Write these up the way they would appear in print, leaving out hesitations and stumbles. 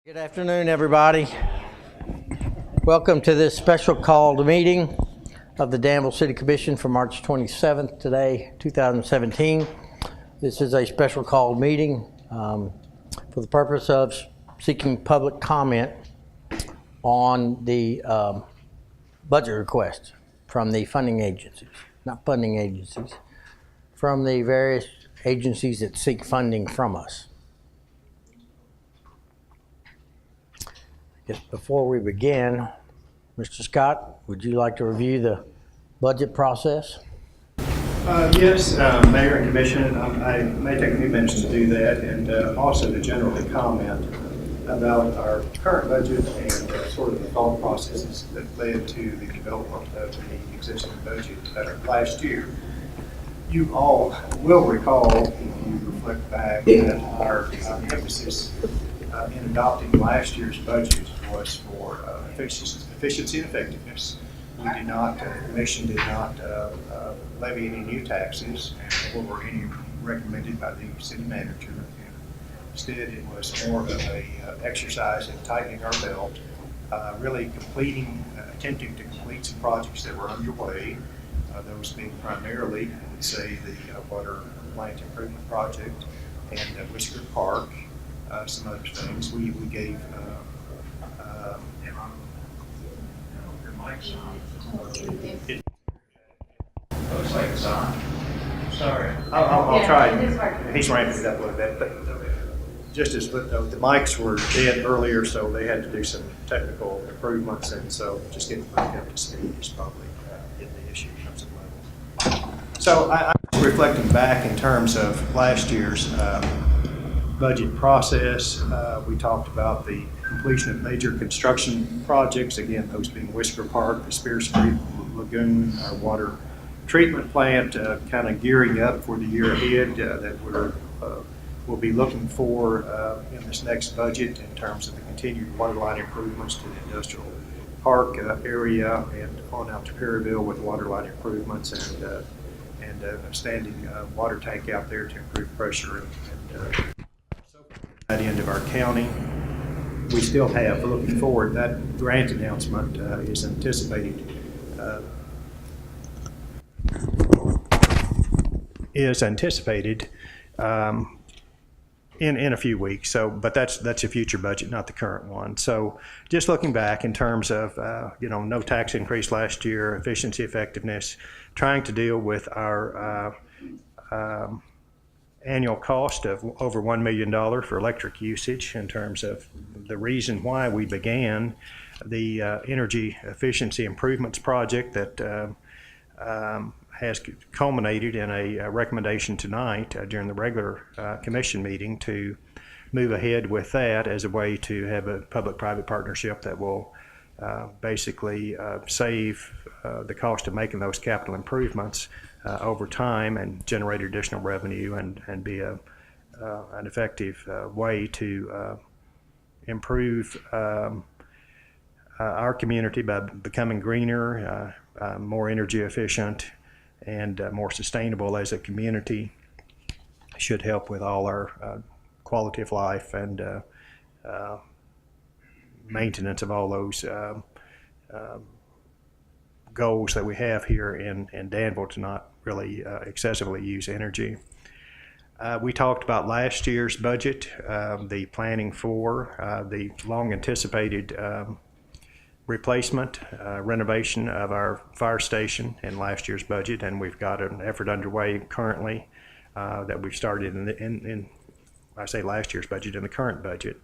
Good afternoon, everybody. Welcome to this special called meeting of the Danville City Commission for March 27th today, 2017. This is a special called meeting for the purpose of seeking public comment on the budget request from the funding agencies, not funding agencies, from the various agencies that seek funding from us. Just before we begin, Mr. Scott, would you like to review the budget process? Yes, Mayor and Commission, I may take a few minutes to do that, and also to generally comment about our current budget and sort of the thought processes that led to the development of the existing budget last year. You all will recall, if you reflect back, that our emphasis in adopting last year's budget was for efficiency and effectiveness. We did not, the Commission did not levy any new taxes, or were any recommended by the city manager. Instead, it was more of a exercise in tightening our belt, really attempting to complete some projects that were underway. Those being primarily, I would say, the water plant improvement project and Whisker Park. Some other things. We gave Looks like it's on. Sorry. I'll try. He's ramping it up a little bit, but just as the mics were dead earlier, so they had to do some technical improvements, and so just getting back up to speed is probably in the issue in terms of level. So I'm reflecting back in terms of last year's budget process. We talked about the completion of major construction projects, again, those being Whisker Park, the Spear Street Lagoon, our water treatment plant, kind of gearing up for the year ahead that we'll be looking for in this next budget in terms of the continued water line improvements to the industrial park area and on out to Perryville with water line improvements and a standing water tank out there to improve pressure and at the end of our county. We still have, looking forward, that grant announcement is anticipated in a few weeks. So, but that's a future budget, not the current one. So, just looking back in terms of no tax increase last year, efficiency, effectiveness, trying to deal with our annual cost of over $1 million for electric usage in terms of the reason why we began the energy efficiency improvements project that has culminated in a recommendation tonight during the regular commission meeting to move ahead with that as a way to have a public-private partnership that will basically save the cost of making those capital improvements over time and generate additional revenue and be an effective way to improve our community by becoming greener, more energy efficient, and more sustainable as a community. Should help with all our quality of life and maintenance of all those goals that we have here in Danville to not really excessively use energy. We talked about last year's budget, the planning for the long anticipated replacement, renovation of our fire station in last year's budget, and we've got an effort underway currently that we've started in I say last year's budget, in the current budget.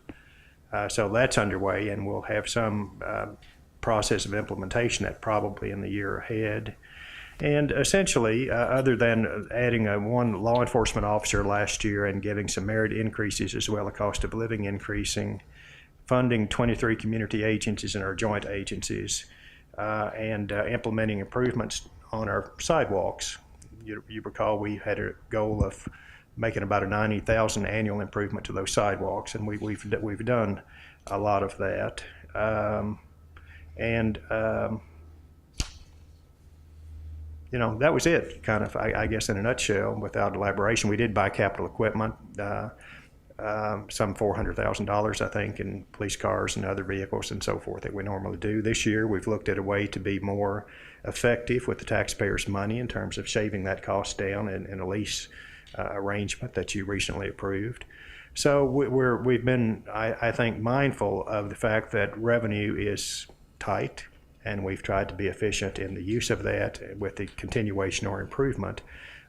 So that's underway, and we'll have some process of implementation that probably in the year ahead. And essentially, other than adding one law enforcement officer last year and giving some merit increases as well as cost of living increasing, funding 23 community agencies and our joint agencies, and implementing improvements on our sidewalks. You recall we had a goal of making about a 90,000 annual improvement to those sidewalks, and we've done a lot of that. That was it, kind of, I guess, in a nutshell, without elaboration. We did buy capital equipment. some $400,000, I think, in police cars and other vehicles and so forth that we normally do. This year, we've looked at a way to be more effective with the taxpayers' money in terms of shaving that cost down in a lease arrangement that you recently approved. So we've been, I think, mindful of the fact that revenue is tight, and we've tried to be efficient in the use of that with the continuation or improvement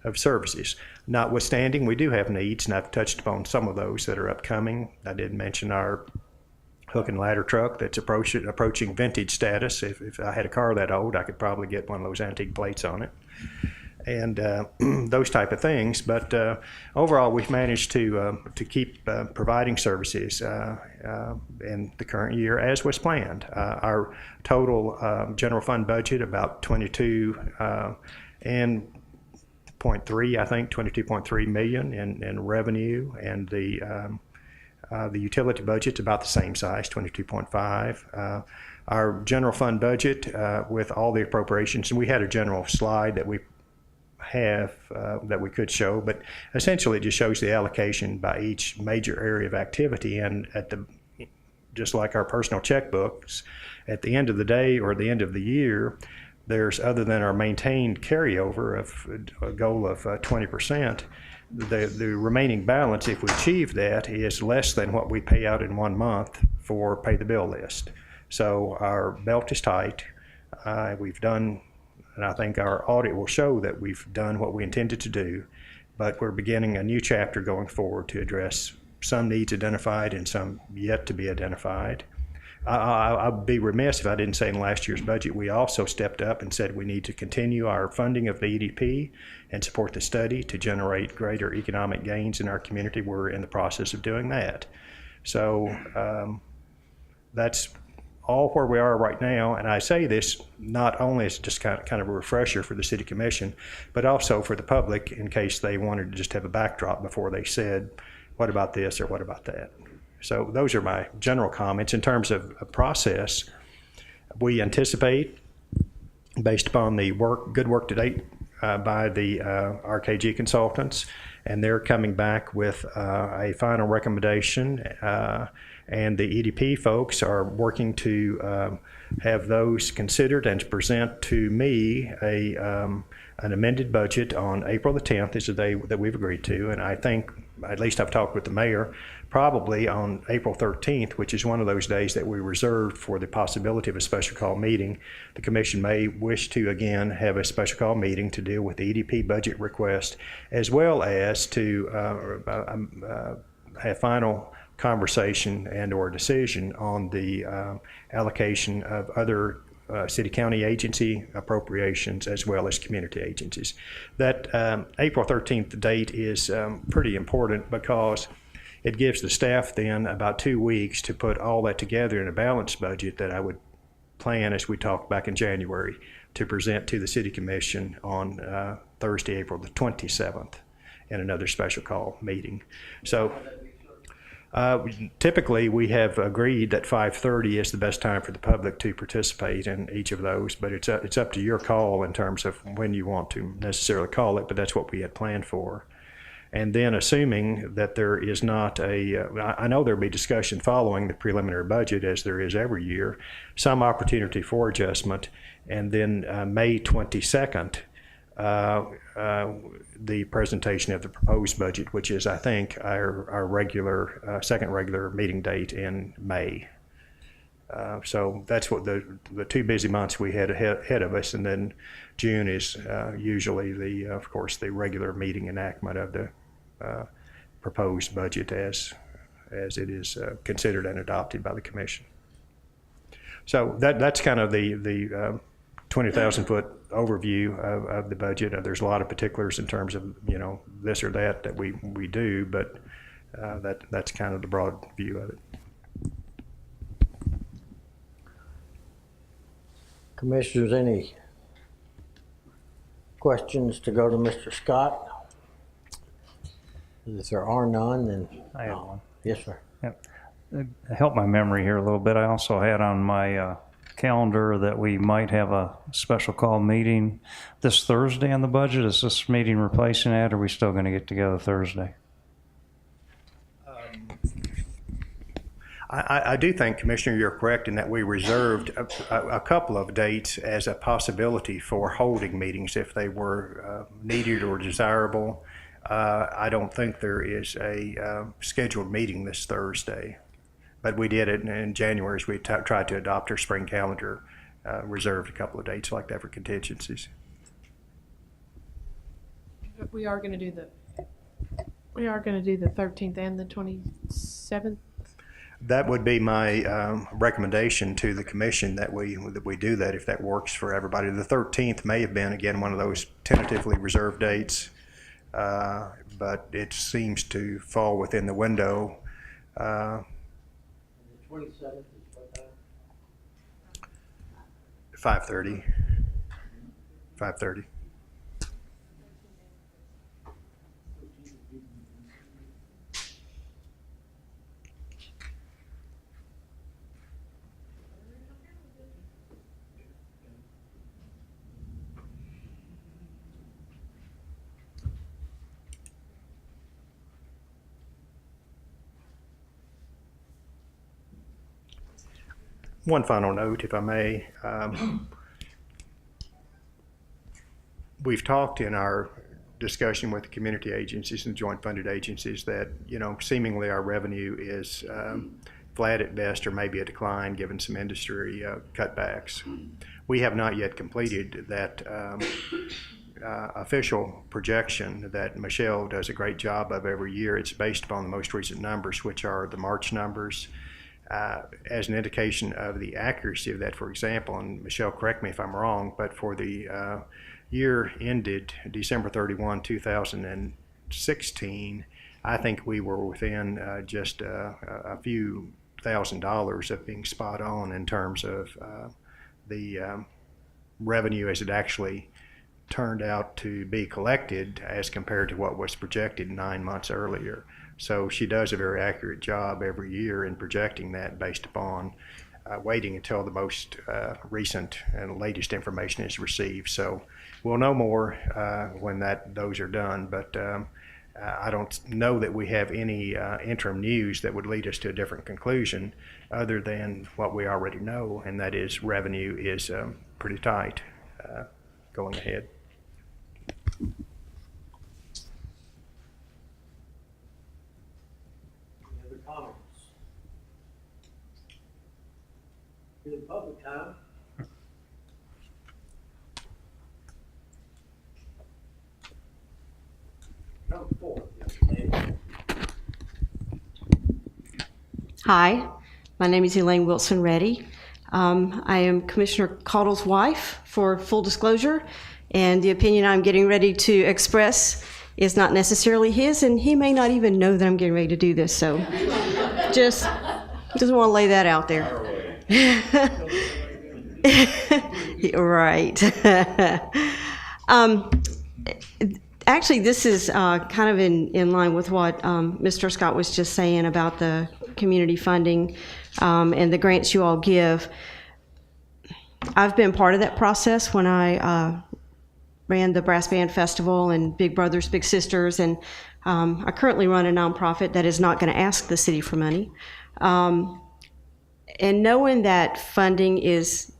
of services. Notwithstanding, we do have needs, and I've touched upon some of those that are upcoming. I did mention our hook and ladder truck that's approaching vintage status. If I had a car that old, I could probably get one of those antique plates on it, and those type of things. But overall, we've managed to keep providing services in the current year as was planned. Our total general fund budget about 22.3 million in revenue, and the utility budget's about the same size, 22.5. Our general fund budget with all the appropriations, and we had a general slide that we have that we could show, but essentially it just shows the allocation by each major area of activity, and just like our personal checkbooks, at the end of the day or the end of the year, there's, other than our maintained carryover of a goal of 20%, the remaining balance, if we achieve that, is less than what we pay out in 1 month for pay the bill list. So our belt is tight. We've done, and I think our audit will show that we've done what we intended to do, but we're beginning a new chapter going forward to address some needs identified and some yet to be identified. I'd be remiss if I didn't say in last year's budget, we also stepped up and said we need to continue our funding of the EDP and support the study to generate greater economic gains in our community. We're in the process of doing that. So that's all where we are right now. And I say this not only as just kind of a refresher for the City Commission, but also for the public in case they wanted to just have a backdrop before they said, what about this or what about that? So those are my general comments. In terms of a process, we anticipate, based upon the good work to date by the RKG consultants, and they're coming back with a final recommendation, and the EDP folks are working to have those considered and to present to me an amended budget on April the 10th is the day that we've agreed to, and I think, at least I've talked with the mayor, probably on April 13th, which is one of those days that we reserved for the possibility of a special call meeting. The commission may wish to again have a special call meeting to deal with the EDP budget request, as well as to have final conversation and or decision on the allocation of other city county agency appropriations as well as community agencies. That April 13th date is pretty important because it gives the staff then about 2 weeks to put all that together in a balanced budget that I would plan, as we talked back in January, to present to the City Commission on Thursday, April the 27th in another special call meeting. So typically we have agreed that 5:30 is the best time for the public to participate in each of those, but it's up to your call in terms of when you want to necessarily call it, but that's what we had planned for. And then assuming that there is not I know there'll be discussion following the preliminary budget, as there is every year, some opportunity for adjustment, and then May 22nd, the presentation of the proposed budget, which is, I think, our regular, second regular meeting date in May. So that's what the 2 busy months we had ahead of us, and then June is usually of course, the regular meeting enactment of the proposed budget as it is considered and adopted by the commission. So that's kind of the 20,000-foot overview of the budget. There's a lot of particulars in terms of this or that we do, but that's kind of the broad view of it. Commissioners, any questions to go to Mr. Scott? If there are none, then I have one. Yes, sir. Yep. To help my memory here a little bit, I also had on my calendar that we might have a special call meeting this Thursday on the budget. Is this meeting replacing that, or are we still going to get together Thursday? I do think, Commissioner, you're correct in that we reserved a couple of dates as a possibility for holding meetings if they were needed or desirable. I don't think there is a scheduled meeting this Thursday, but we did it in January as we tried to adopt our spring calendar, reserved a couple of dates like that for contingencies. But we are going to do the 13th and the 27th. That would be my recommendation to the commission that we do that if that works for everybody. The 13th may have been, again, one of those tentatively reserved dates, but it seems to fall within the window. The 27th is what time? 5:30. 5:30. One final note, if I may. We've talked in our discussion with the community agencies and joint funded agencies that, seemingly our revenue is flat at best or maybe a decline given some industry cutbacks. We have not yet completed that official projection that Michelle does a great job of every year. It's based upon the most recent numbers, which are the March numbers. As an indication of the accuracy of that, for example, and Michelle, correct me if I'm wrong, but for the year ended December 31, 2016, I think we were within just a few $1,000s of being spot on in terms of the revenue as it actually turned out to be collected as compared to what was projected 9 months earlier. So she does a very accurate job every year in projecting that based upon waiting until the most recent and latest information is received. So we'll know more when those are done, but I don't know that we have any interim news that would lead us to a different conclusion other than what we already know, and that is revenue is pretty tight going ahead. Any other comments? Any public time? Come forward. Hi, my name is Elaine Wilson Reddy. I am Commissioner Caudle's wife, for full disclosure, and the opinion I'm getting ready to express is not necessarily his, and he may not even know that I'm getting ready to do this, so just want to lay that out there. Right. Actually, this is kind of in line with what Mr. Scott was just saying about the community funding and the grants you all give. I've been part of that process when I ran the Brass Band Festival and Big Brothers Big Sisters, and I currently run a nonprofit that is not going to ask the city for money. And knowing that funding is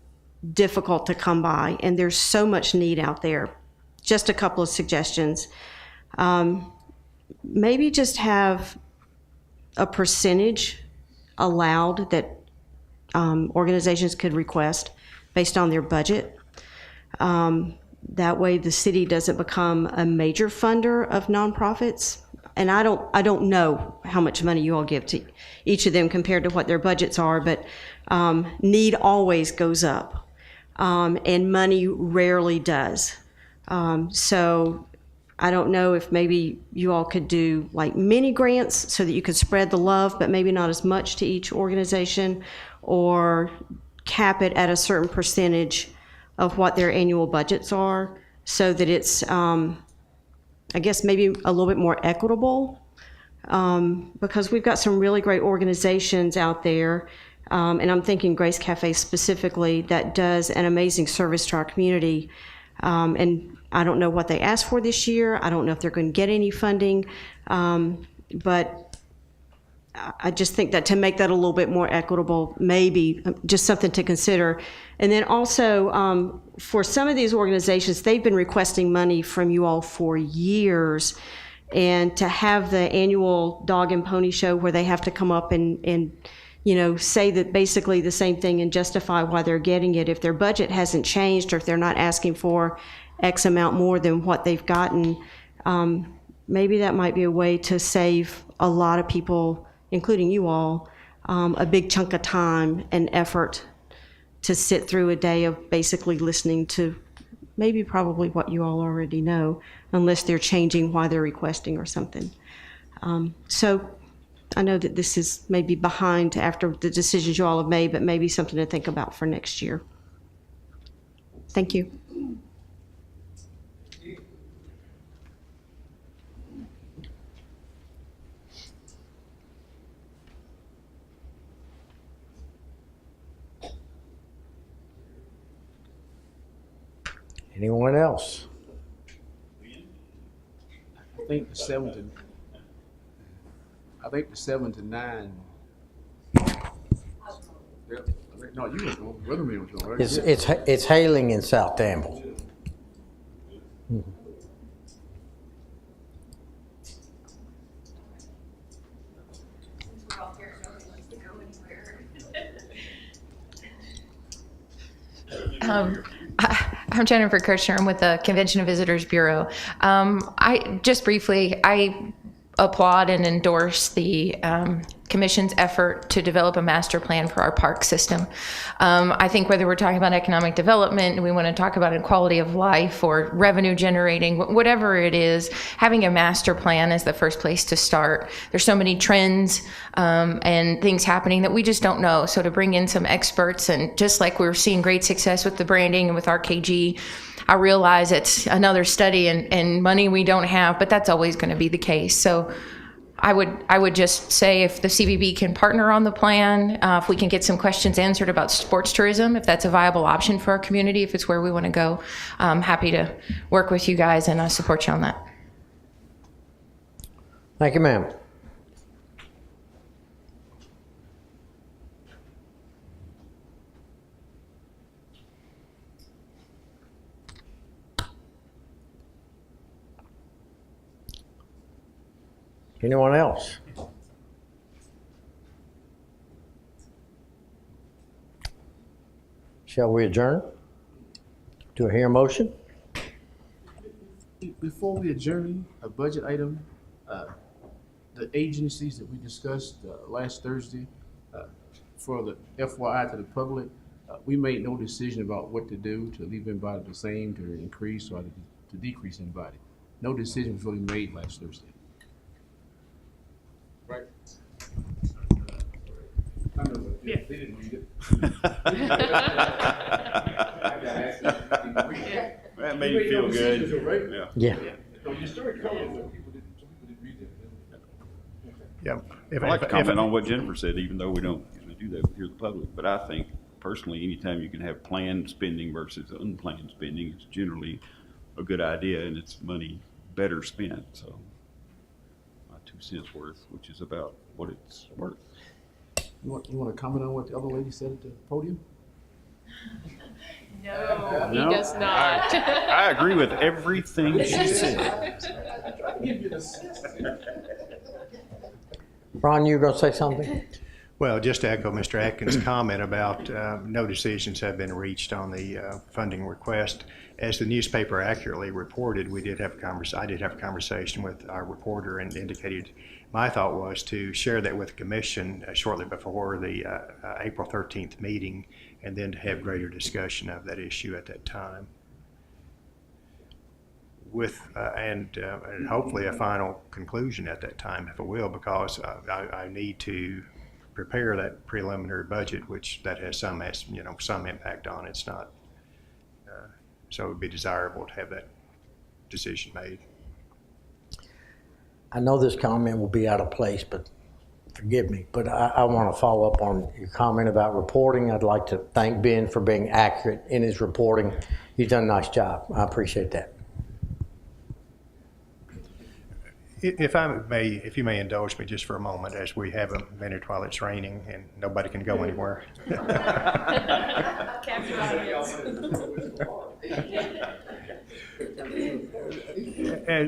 difficult to come by and there's so much need out there, just a couple of suggestions. Maybe just have a percentage allowed that organizations could request based on their budget. That way the city doesn't become a major funder of nonprofits. And I don't know how much money you all give to each of them compared to what their budgets are, but need always goes up, and money rarely does. So I don't know if maybe you all could do like mini grants so that you could spread the love, but maybe not as much to each organization, or cap it at a certain percentage of what their annual budgets are so that it's, I guess, maybe a little bit more equitable, because we've got some really great organizations out there, and I'm thinking Grace Cafe specifically, that does an amazing service to our community. And I don't know what they asked for this year. I don't know if they're going to get any funding, but I just think that to make that a little bit more equitable, maybe just something to consider. And then also, for some of these organizations, they've been requesting money from you all for years. And to have the annual dog and pony show where they have to come up and say that basically the same thing and justify why they're getting it, if their budget hasn't changed or if they're not asking for X amount more than what they've gotten, maybe that might be a way to save a lot of people, including you all, a big chunk of time and effort to sit through a day of basically listening to maybe probably what you all already know, unless they're changing why they're requesting or something. So I know that this is maybe behind after the decisions you all have made, but maybe something to think about for next year. Thank you. Anyone else? I think the 7 to 9. No, you was going. Weatherman was going. Right? It's hailing in South Danville. I'm Jennifer Kirchner. I'm with the Convention and Visitors Bureau. I applaud and endorse the Commission's effort to develop a master plan for our park system. I think whether we're talking about economic development and we want to talk about quality of life or revenue generating, whatever it is, having a master plan is the first place to start. There's so many trends and things happening that we just don't know. So to bring in some experts, and just like we're seeing great success with the branding and with RKG, I realize it's another study and money we don't have, but that's always going to be the case. So I would just say if the CVB can partner on the plan, if we can get some questions answered about sports tourism, if that's a viable option for our community, if it's where we want to go, I'm happy to work with you guys and I support you on that. Thank you, ma'am. Anyone else? Shall we adjourn? Do I hear a motion? Before we adjourn, a budget item. The agencies that we discussed last Thursday for the FYI to the public, we made no decision about what to do, to leave anybody the same, to increase, or to decrease anybody. No decision was really made last Thursday. Right. I know, but they didn't read it. That made you feel good. Right? Yeah. No, you started covering it, people didn't read it. Yeah. I'd like to comment on what Jennifer said, even though we don't usually do that here in the public. But I think personally, anytime you can have planned spending versus unplanned spending, it's generally a good idea, and it's money better spent. So my 2 cents worth, which is about what it's worth. You want to comment on what the other lady said at the podium? No, he No, does not. I agree with everything she said. Ron, you were going to say something? Well, just to echo Mr. Atkins' comment about no decisions have been reached on the funding request. As the newspaper accurately reported, I did have a conversation with our reporter and indicated my thought was to share that with the commission shortly before the April 13th meeting, and then to have greater discussion of that issue at that time. With and hopefully a final conclusion at that time, if it will, because I need to prepare that preliminary budget, which that has some impact on it. It's not so it would be desirable to have that decision made. I know this comment will be out of place, but forgive me, but I want to follow up on your comment about reporting. I'd like to thank Ben for being accurate in his reporting. He's done a nice job. I appreciate that. If you may indulge me just for a moment, as we have a minute while it's raining and nobody can go anywhere.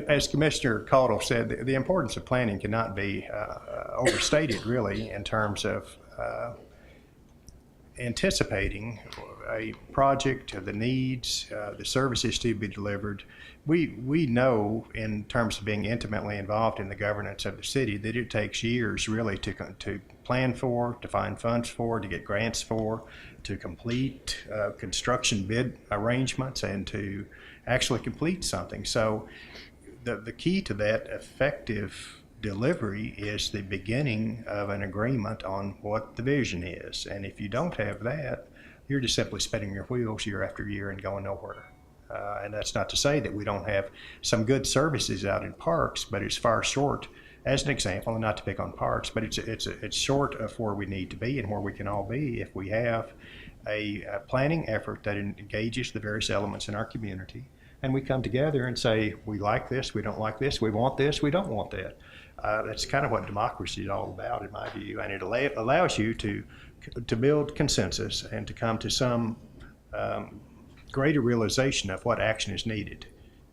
As Commissioner Caudle said, the importance of planning cannot be overstated, really, in terms of anticipating a project, the needs, the services to be delivered. We know, in terms of being intimately involved in the governance of the city, that it takes years really to plan for, to find funds for, to get grants for, to complete construction bid arrangements, and to actually complete something. So the key to that effective delivery is the beginning of an agreement on what the vision is. And if you don't have that, you're just simply spinning your wheels year after year and going nowhere. And that's not to say that we don't have some good services out in parks, but it's far short, as an example, and not to pick on parks, but it's short of where we need to be and where we can all be if we have a planning effort that engages the various elements in our community. And we come together and say, we like this, we don't like this, we want this, we don't want that. That's kind of what democracy is all about, in my view, and it allows you to build consensus and to come to some greater realization of what action is needed.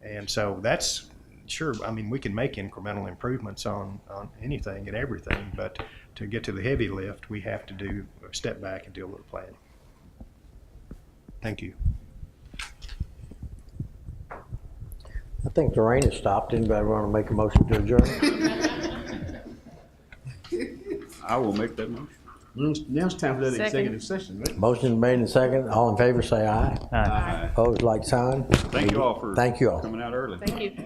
And so that's, sure, I mean, we can make incremental improvements on anything and everything, but to get to the heavy lift, we have to step back and do a little planning. Thank you. I think the rain has stopped. Anybody want to make a motion to adjourn? I will make that motion. Now it's time for that Second. executive session, right? Motion made and second. All in favor say aye. Aye. Opposed, like sign. Thank you all for Thank you all. coming out early. Thank you.